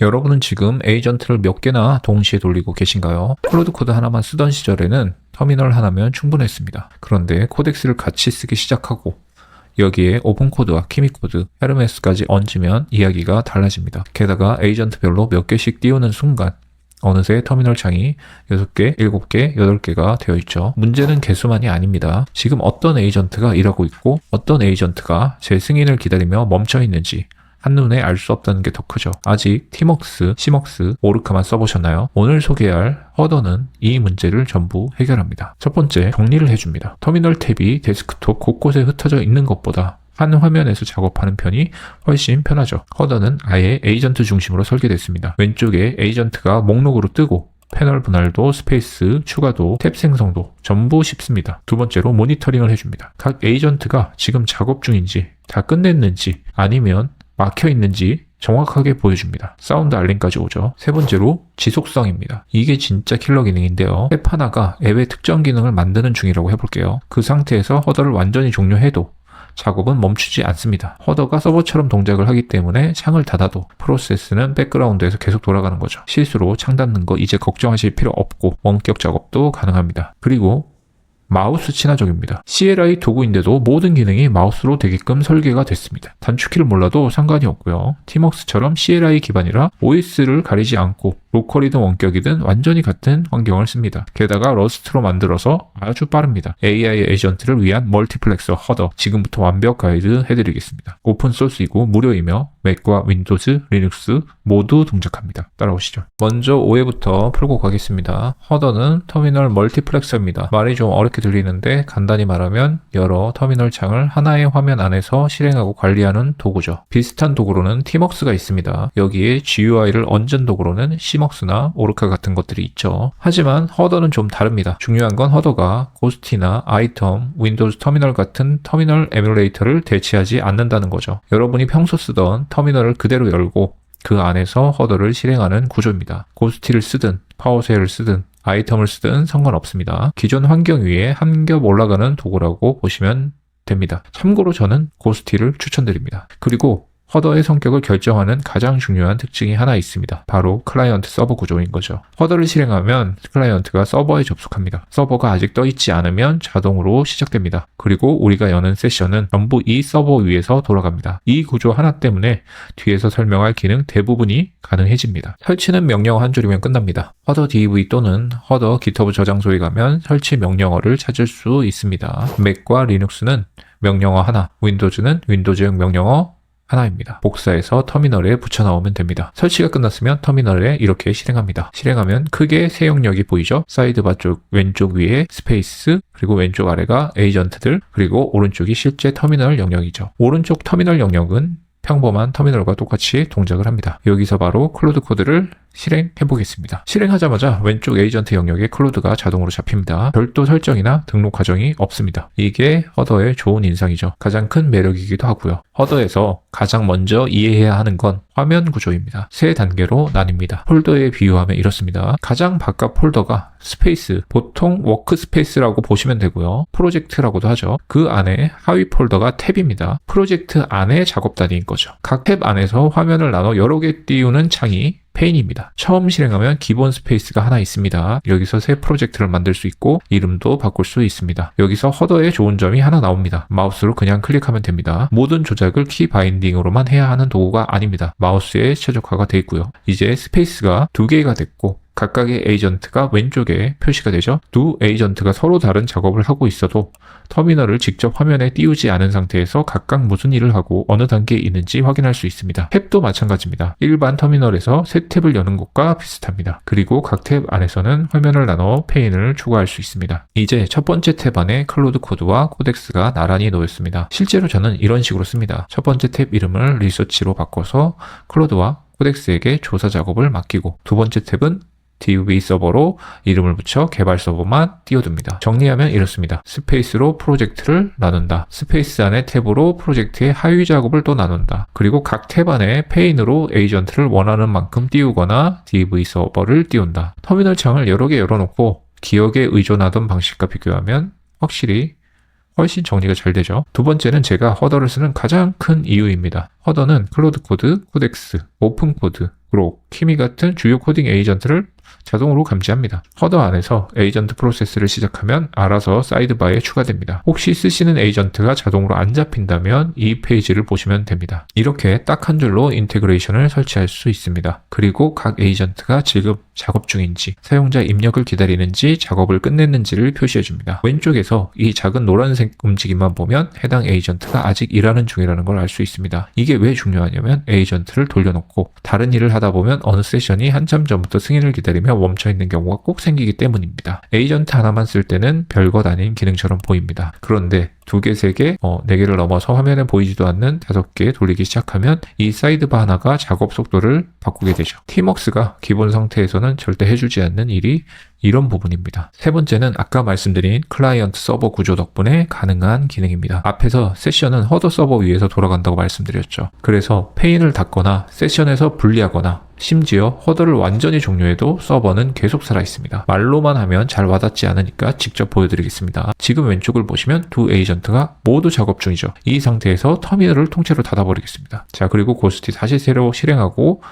여러분은 지금 에이전트를 몇 개나 동시에 돌리고 계신가요? 클로드 코드 하나만 쓰던 시절에는 터미널 하나면 충분했습니다. 그런데 코덱스를 같이 쓰기 시작하고 여기에 오픈코드와 키미코드, 헤르메스까지 얹으면 이야기가 달라집니다. 게다가 에이전트별로 몇 개씩 띄우는 순간 어느새 터미널 창이 6개, 7개, 8개가 되어 있죠. 문제는 개수만이 아닙니다. 지금 어떤 에이전트가 일하고 있고 어떤 에이전트가 제 승인을 기다리며 멈춰 있는지 한눈에 알 수 없다는 게 더 크죠. 아직 티먹스, 시먹스, 오르카만 써보셨나요? 오늘 소개할 허더는 이 문제를 전부 해결합니다. 첫 번째, 정리를 해줍니다. 터미널 탭이 데스크톱 곳곳에 흩어져 있는 것보다 한 화면에서 작업하는 편이 훨씬 편하죠. 허더는 아예 에이전트 중심으로 설계됐습니다. 왼쪽에 에이전트가 목록으로 뜨고 패널 분할도, 스페이스, 추가도, 탭 생성도 전부 쉽습니다. 두 번째로 모니터링을 해줍니다. 각 에이전트가 지금 작업 중인지, 다 끝냈는지, 아니면 막혀 있는지 정확하게 보여줍니다. 사운드 알림까지 오죠. 세 번째로 지속성입니다. 이게 진짜 킬러 기능인데요. 앱 하나가 앱의 특정 기능을 만드는 중이라고 해볼게요. 그 상태에서 허더를 완전히 종료해도 작업은 멈추지 않습니다. 허더가 서버처럼 동작을 하기 때문에 창을 닫아도 프로세스는 백그라운드에서 계속 돌아가는 거죠. 실수로 창 닫는 거 이제 걱정하실 필요 없고 원격 작업도 가능합니다. 그리고 마우스 친화적입니다. CLI 도구인데도 모든 기능이 마우스로 되게끔 설계가 됐습니다. 단축키를 몰라도 상관이 없고요. 티먹스처럼 CLI 기반이라 OS를 가리지 않고 로컬이든 원격이든 완전히 같은 환경을 씁니다. 게다가 러스트로 만들어서 아주 빠릅니다. AI 에이전트를 위한 멀티플렉서 허더 지금부터 완벽 가이드 해드리겠습니다. 오픈소스이고 무료이며 맥과 윈도우즈, 리눅스 모두 동작합니다. 따라오시죠. 먼저 오해부터 풀고 가겠습니다. 허더는 터미널 멀티플렉서입니다. 말이 좀 어렵게 들리는데 간단히 말하면 여러 터미널 창을 하나의 화면 안에서 실행하고 관리하는 도구죠. 비슷한 도구로는 티먹스가 있습니다. 여기에 GUI를 얹은 도구로는 시먹스나 오르카 같은 것들이 있죠. 하지만 허더는 좀 다릅니다. 중요한 건 허더가 고스티나 아이텀, 윈도우즈 터미널 같은 터미널 에뮬레이터를 대체하지 않는다는 거죠. 여러분이 평소 쓰던 터미널을 그대로 열고 그 안에서 허더를 실행하는 구조입니다. 고스티를 쓰든 파워쉘을 쓰든 아이템을 쓰든 상관없습니다. 기존 환경 위에 한 겹 올라가는 도구라고 보시면 됩니다. 참고로 저는 고스티를 추천드립니다. 그리고 허더의 성격을 결정하는 가장 중요한 특징이 하나 있습니다. 바로 클라이언트 서버 구조인 거죠. 허더를 실행하면 클라이언트가 서버에 접속합니다. 서버가 아직 떠 있지 않으면 자동으로 시작됩니다. 그리고 우리가 여는 세션은 전부 이 서버 위에서 돌아갑니다. 이 구조 하나 때문에 뒤에서 설명할 기능 대부분이 가능해집니다. 설치는 명령어 한 줄이면 끝납니다. 허더 DV 또는 허더 GitHub 저장소에 가면 설치 명령어를 찾을 수 있습니다. 맥과 리눅스는 명령어 하나, 윈도우즈는 윈도우즈용 명령어 하나입니다. 복사해서 터미널에 붙여넣으면 됩니다. 설치가 끝났으면 터미널에 이렇게 실행합니다. 실행하면 크게 세 영역이 보이죠? 사이드바 쪽 왼쪽 위에 스페이스, 그리고 왼쪽 아래가 에이전트들, 그리고 오른쪽이 실제 터미널 영역이죠. 오른쪽 터미널 영역은 평범한 터미널과 똑같이 동작을 합니다. 여기서 바로 클로드 코드를 실행해 보겠습니다. 실행하자마자 왼쪽 에이전트 영역에 클로드가 자동으로 잡힙니다. 별도 설정이나 등록 과정이 없습니다. 이게 허더의 좋은 인상이죠. 가장 큰 매력이기도 하고요. 허더에서 가장 먼저 이해해야 하는 건 화면 구조입니다. 세 단계로 나뉩니다. 폴더에 비유하면 이렇습니다. 가장 바깥 폴더가 스페이스, 보통 워크스페이스라고 보시면 되고요. 프로젝트라고도 하죠. 그 안에 하위 폴더가 탭입니다. 프로젝트 안에 작업 단위인 거죠. 각 탭 안에서 화면을 나눠 여러 개 띄우는 창이 페인입니다. 처음 실행하면 기본 스페이스가 하나 있습니다. 여기서 새 프로젝트를 만들 수 있고 이름도 바꿀 수 있습니다. 여기서 허더의 좋은 점이 하나 나옵니다. 마우스로 그냥 클릭하면 됩니다. 모든 조작을 키 바인딩으로만 해야 하는 도구가 아닙니다. 마우스에 최적화가 되어 있고요. 이제 스페이스가 2개가 됐고 각각의 에이전트가 왼쪽에 표시가 되죠. 두 에이전트가 서로 다른 작업을 하고 있어도 터미널을 직접 화면에 띄우지 않은 상태에서 각각 무슨 일을 하고 어느 단계에 있는지 확인할 수 있습니다. 탭도 마찬가지입니다. 일반 터미널에서 새 탭을 여는 것과 비슷합니다. 그리고 각 탭 안에서는 화면을 나눠 페인을 추가할 수 있습니다. 이제 첫 번째 탭 안에 클로드 코드와 코덱스가 나란히 놓였습니다. 실제로 저는 이런 식으로 씁니다. 첫 번째 탭 이름을 리서치로 바꿔서 클로드와 코덱스에게 조사 작업을 맡기고 두 번째 탭은 DV 서버로 이름을 붙여 개발 서버만 띄워둡니다. 정리하면 이렇습니다. 스페이스로 프로젝트를 나눈다. 스페이스 안에 탭으로 프로젝트의 하위 작업을 또 나눈다. 그리고 각 탭 안에 페인으로 에이전트를 원하는 만큼 띄우거나 DV 서버를 띄운다. 터미널 창을 여러 개 열어놓고 기억에 의존하던 방식과 비교하면 확실히 훨씬 정리가 잘 되죠. 두 번째는 제가 허더를 쓰는 가장 큰 이유입니다. 허더는 클로드 코드, 코덱스, 오픈 코드, 그록, 키미 같은 주요 코딩 에이전트를 자동으로 감지합니다. 허더 안에서 에이전트 프로세스를 시작하면 알아서 사이드바에 추가됩니다. 혹시 쓰시는 에이전트가 자동으로 안 잡힌다면 이 페이지를 보시면 됩니다. 이렇게 딱 한 줄로 인테그레이션을 설치할 수 있습니다. 그리고 각 에이전트가 지금 작업 중인지, 사용자 입력을 기다리는지, 작업을 끝냈는지를 표시해줍니다. 왼쪽에서 이 작은 노란색 움직임만 보면 해당 에이전트가 아직 일하는 중이라는 걸 알 수 있습니다. 이게 왜 중요하냐면 에이전트를 돌려놓고 다른 일을 하다 보면 어느 세션이 한참 전부터 승인을 기다리며 멈춰있는 경우가 꼭 생기기 때문입니다. 에이전트 하나만 쓸 때는 별것 아닌 기능처럼 보입니다. 그런데 2개, 3개, 4개를 넘어서 화면에 보이지도 않는 5개 돌리기 시작하면 이 사이드바 하나가 작업 속도를 바꾸게 되죠. 팀웍스가 기본 상태에서는 절대 해주지 않는 일이 이런 부분입니다. 세 번째는 아까 말씀드린 클라이언트 서버 구조 덕분에 가능한 기능입니다. 앞에서 세션은 허더 서버 위에서 돌아간다고 말씀드렸죠. 그래서 페인을 닫거나 세션에서 분리하거나 심지어 허더를 완전히 종료해도 서버는 계속 살아있습니다. 말로만 하면 잘 와닿지 않으니까 직접 보여드리겠습니다. 지금 왼쪽을 보시면 2 에이전트가 모두 작업 중이죠. 이 상태에서 터미널을 통째로 닫아버리겠습니다. 자, 그리고 고스티 다시 새로 실행하고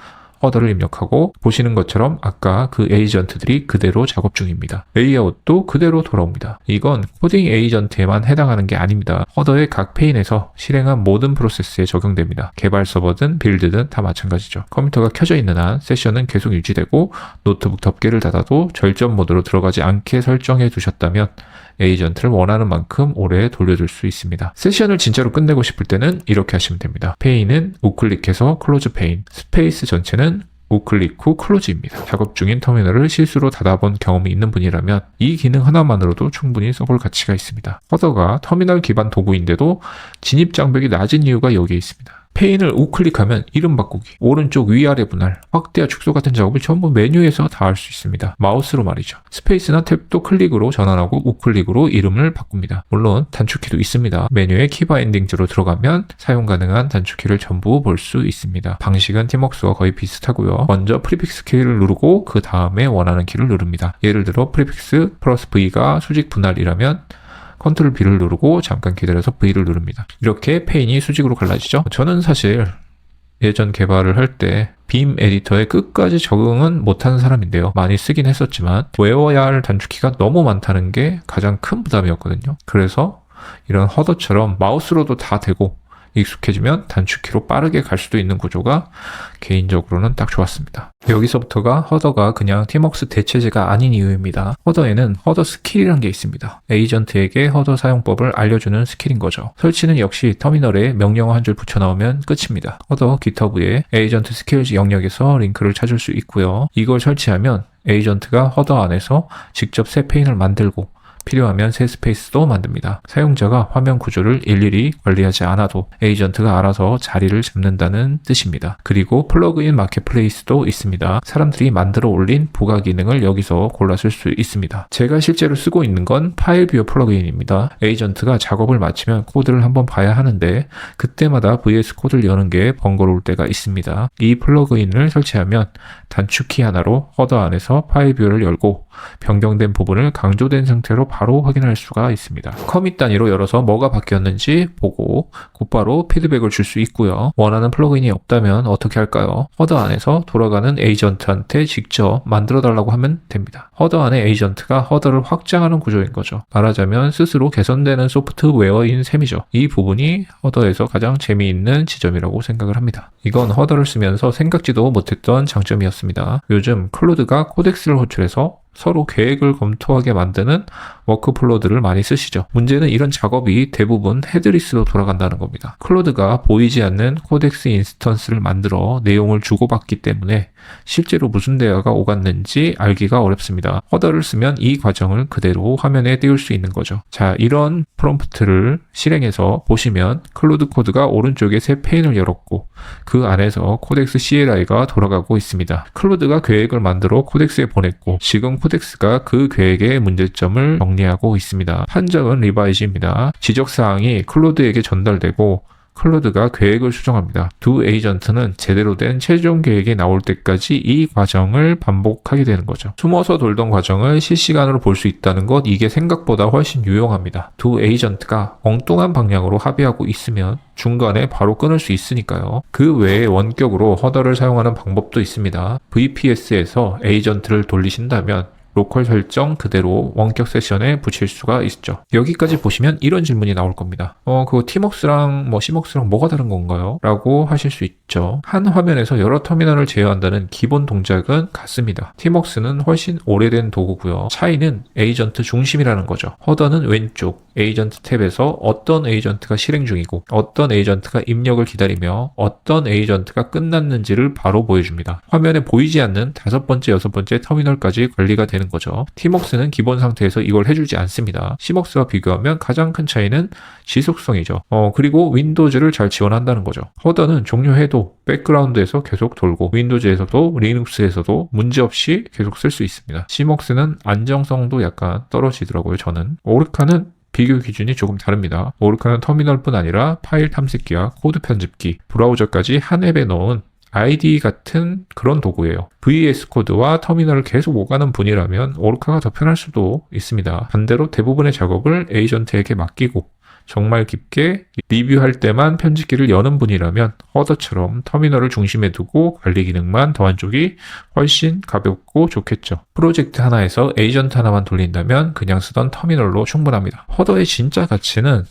허더를 입력하고 보시는 것처럼 아까 그 에이전트들이 그대로 작업 중입니다. 레이아웃도 그대로 돌아옵니다. 이건 코딩 에이전트에만 해당하는 게 아닙니다. 허더의 각 페인에서 실행한 모든 프로세스에 적용됩니다. 개발 서버든 빌드든 다 마찬가지죠. 컴퓨터가 켜져 있는 한 세션은 계속 유지되고 노트북 덮개를 닫아도 절전 모드로 들어가지 않게 설정해 두셨다면 에이전트를 원하는 만큼 오래 돌려줄 수 있습니다. 세션을 진짜로 끝내고 싶을 때는 이렇게 하시면 됩니다. 페인은 우클릭해서 클로즈 페인, 스페이스 전체는 우클릭 후 클로즈입니다. 작업 중인 터미널을 실수로 닫아본 경험이 있는 분이라면 이 기능 하나만으로도 충분히 써볼 가치가 있습니다. 허더가 터미널 기반 도구인데도 진입 장벽이 낮은 이유가 여기에 있습니다. 페인을 우클릭하면 이름 바꾸기, 오른쪽 위아래 분할, 확대와 축소 같은 작업을 전부 메뉴에서 다 할 수 있습니다. 마우스로 말이죠. 스페이스나 탭도 클릭으로 전환하고 우클릭으로 이름을 바꿉니다. 물론 단축키도 있습니다. 메뉴에 키바인딩즈로 들어가면 사용 가능한 단축키를 전부 볼 수 있습니다. 방식은 팀웍스와 거의 비슷하고요. 먼저 프리픽스 키를 누르고 그 다음에 원하는 키를 누릅니다. 예를 들어 프리픽스 플러스 V가 수직 분할이라면 컨트롤 B를 누르고 잠깐 기다려서 V를 누릅니다. 이렇게 페인이 수직으로 갈라지죠. 저는 사실 예전 개발을 할 때 빔 에디터에 끝까지 적응은 못하는 사람인데요. 많이 쓰긴 했었지만 외워야 할 단축키가 너무 많다는 게 가장 큰 부담이었거든요. 그래서 이런 허더처럼 마우스로도 다 되고 익숙해지면 단축키로 빠르게 갈 수도 있는 구조가 개인적으로는 딱 좋았습니다. 여기서부터가 허더가 그냥 팀웍스 대체제가 아닌 이유입니다. 허더에는 허더 스킬이란 게 있습니다. 에이전트에게 허더 사용법을 알려주는 스킬인 거죠. 설치는 역시 터미널에 명령어 한 줄 붙여넣으면 끝입니다. 허더 깃허브에 에이전트 스킬즈 영역에서 링크를 찾을 수 있고요. 이걸 설치하면 에이전트가 허더 안에서 직접 새 페인을 만들고 필요하면 새 스페이스도 만듭니다. 사용자가 화면 구조를 일일이 관리하지 않아도 에이전트가 알아서 자리를 잡는다는 뜻입니다. 그리고 플러그인 마켓플레이스도 있습니다. 사람들이 만들어 올린 부가 기능을 여기서 골라 쓸 수 있습니다. 제가 실제로 쓰고 있는 건 파일 뷰어 플러그인입니다. 에이전트가 작업을 마치면 코드를 한번 봐야 하는데 그때마다 VS 코드를 여는 게 번거로울 때가 있습니다. 이 플러그인을 설치하면 단축키 하나로 허더 안에서 파일 뷰어를 열고 변경된 부분을 강조된 상태로 바로 확인할 수가 있습니다. 커밋 단위로 열어서 뭐가 바뀌었는지 보고 곧바로 피드백을 줄 수 있고요. 원하는 플러그인이 없다면 어떻게 할까요? 허더 안에서 돌아가는 에이전트한테 직접 만들어 달라고 하면 됩니다. 허더 안에 에이전트가 허더를 확장하는 구조인 거죠. 말하자면 스스로 개선되는 소프트웨어인 셈이죠. 이 부분이 허더에서 가장 재미있는 지점이라고 생각을 합니다. 이건 허더를 쓰면서 생각지도 못했던 장점이었습니다. 요즘 클로드가 코덱스를 호출해서 서로 계획을 검토하게 만드는 워크플로우들을 많이 쓰시죠. 문제는 이런 작업이 대부분 헤드리스로 돌아간다는 겁니다. 클로드가 보이지 않는 코덱스 인스턴스를 만들어 내용을 주고받기 때문에 실제로 무슨 대화가 오갔는지 알기가 어렵습니다. 허더를 쓰면 이 과정을 그대로 화면에 띄울 수 있는 거죠. 자, 이런 프롬프트를 실행해서 보시면 클로드 코드가 오른쪽에 새 페인을 열었고 그 안에서 코덱스 CLI가 돌아가고 있습니다. 클로드가 계획을 만들어 코덱스에 보냈고 지금 코덱스가 그 계획의 문제점을 정리하고 있습니다. 판정은 리바이즈입니다. 지적사항이 클로드에게 전달되고 클로드가 계획을 수정합니다. 두 에이전트는 제대로 된 최종 계획이 나올 때까지 이 과정을 반복하게 되는 거죠. 숨어서 돌던 과정을 실시간으로 볼 수 있다는 것, 이게 생각보다 훨씬 유용합니다. 두 에이전트가 엉뚱한 방향으로 합의하고 있으면 중간에 바로 끊을 수 있으니까요. 그 외에 원격으로 허더를 사용하는 방법도 있습니다. VPS에서 에이전트를 돌리신다면 로컬 설정 그대로 원격 세션에 붙일 수가 있죠. 여기까지 보시면 이런 질문이 나올 겁니다. 그거 티먹스랑 시먹스랑 뭐가 다른 건가요? 라고 하실 수 있죠. 한 화면에서 여러 터미널을 제어한다는 기본 동작은 같습니다. 티먹스는 훨씬 오래된 도구고요. 차이는 에이전트 중심이라는 거죠. 허더는 왼쪽 에이전트 탭에서 어떤 에이전트가 실행 중이고 어떤 에이전트가 입력을 기다리며 어떤 에이전트가 끝났는지를 바로 보여줍니다. 화면에 보이지 않는 5번째, 6번째 터미널까지 관리가 되는 거죠. 티먹스는 기본 상태에서 이걸 해주지 않습니다. 시먹스와 비교하면 가장 큰 차이는 지속성이죠. 그리고 윈도우즈를 잘 지원한다는 거죠. 허더는 종료해도 백그라운드에서 계속 돌고 윈도우즈에서도 리눅스에서도 문제없이 계속 쓸 수 있습니다. 시먹스는 안정성도 약간 떨어지더라고요. 저는. 오르카는 비교 기준이 조금 다릅니다. 오르카는 터미널뿐 아니라 파일 탐색기와 코드 편집기, 브라우저까지 한 앱에 넣은 IDE 같은 그런 도구예요. VS 코드와 터미널을 계속 오가는 분이라면 오르카가 더 편할 수도 있습니다. 반대로 대부분의 작업을 에이전트에게 맡기고 정말 깊게 리뷰할 때만 편집기를 여는 분이라면 허더처럼 터미널을 중심에 두고 관리 기능만 더한 쪽이 훨씬 가볍고 좋겠죠. 프로젝트 하나에서 에이전트 하나만 돌린다면 그냥 쓰던 터미널로 충분합니다. 허더의 진짜 가치는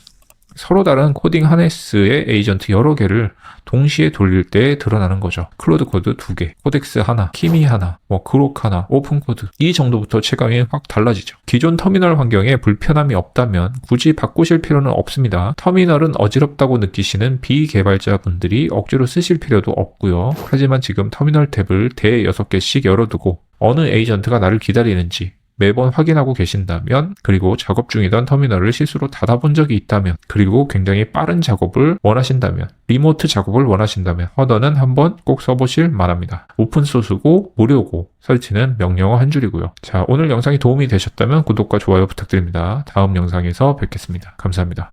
서로 다른 코딩 하네스의 에이전트 여러 개를 동시에 돌릴 때 드러나는 거죠. 클로드 코드 2개, 코덱스 하나, 키미 하나, 그록 하나, 오픈 코드 이 정도부터 체감이 확 달라지죠. 기존 터미널 환경에 불편함이 없다면 굳이 바꾸실 필요는 없습니다. 터미널은 어지럽다고 느끼시는 비개발자분들이 억지로 쓰실 필요도 없고요. 하지만 지금 터미널 탭을 대 6개씩 열어두고 어느 에이전트가 나를 기다리는지 매번 확인하고 계신다면, 그리고 작업 중이던 터미널을 실수로 닫아본 적이 있다면, 그리고 굉장히 빠른 작업을 원하신다면, 리모트 작업을 원하신다면 허더는 한번 꼭 써보실 만합니다. 오픈소스고 무료고 설치는 명령어 한 줄이고요. 자, 오늘 영상이 도움이 되셨다면 구독과 좋아요 부탁드립니다. 다음 영상에서 뵙겠습니다. 감사합니다.